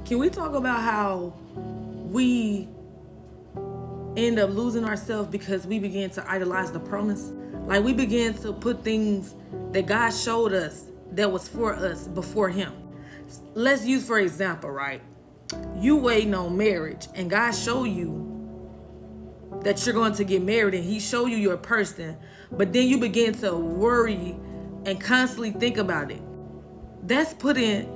Can we talk about how we end up losing ourselves because we begin to idolize the promise? Like we begin to put things that God showed us that was for us before Him. Let's use for example, right? You waiting on marriage and God show you that you're going to get married and He show you your person, but then you begin to worry and constantly think about it. That's putting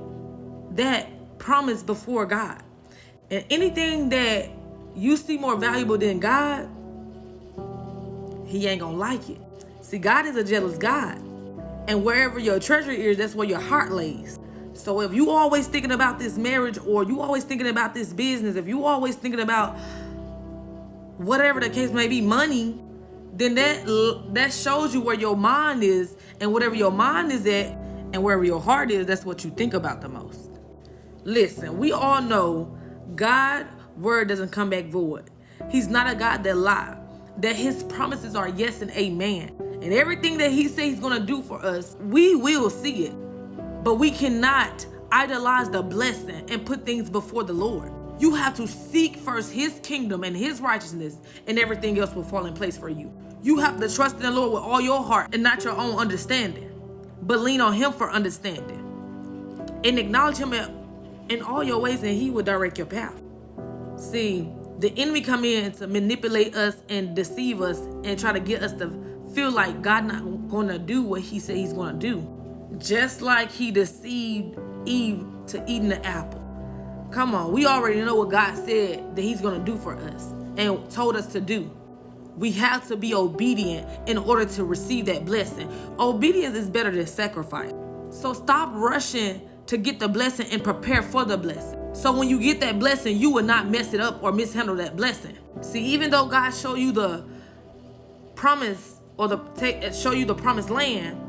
that promise before God. And anything that you see more valuable than God, He ain't gonna like it. See, God is a jealous God. And wherever your treasure is, that's where your heart lays. So if you always thinking about this marriage, or you always thinking about this business, if you always thinking about whatever the case may be, money, then that shows you where your mind is, and whatever your mind is at and wherever your heart is, that's what you think about the most. Listen, we all know God's word doesn't come back void. He's not a God that lies. That His promises are yes and amen. And everything that He says He's going to do for us, we will see it. But we cannot idolize the blessing and put things before the Lord. You have to seek first His kingdom and His righteousness, and everything else will fall in place for you. You have to trust in the Lord with all your heart and not your own understanding, but lean on Him for understanding. And acknowledge Him in all your ways, and He will direct your path. See, the enemy come in to manipulate us and deceive us and try to get us to feel like God not going to do what He said He's going to do. Just like He deceived Eve to eating the apple. Come on, we already know what God said that He's going to do for us and told us to do. We have to be obedient in order to receive that blessing. Obedience is better than sacrifice. So stop rushing to get the blessing and prepare for the blessing. So when you get that blessing, you will not mess it up or mishandle that blessing. See, even though God show you the promise or show you the promised land,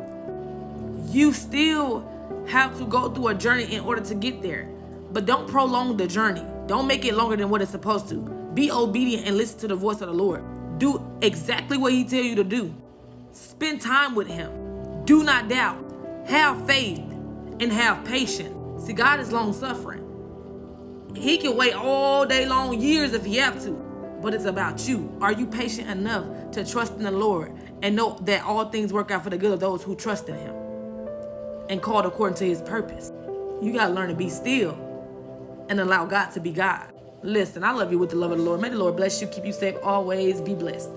you still have to go through a journey in order to get there. But don't prolong the journey. Don't make it longer than what it's supposed to. Be obedient and listen to the voice of the Lord. Do exactly what He tells you to do. Spend time with Him. Do not doubt. Have faith and have patience. See, God is long suffering. He can wait all day long, years if He have to. But it's about you. Are you patient enough to trust in the Lord and know that all things work out for the good of those who trust in Him and called according to His purpose? You got to learn to be still and allow God to be God. Listen, I love you with the love of the Lord. May the Lord bless you, keep you safe always. Be blessed.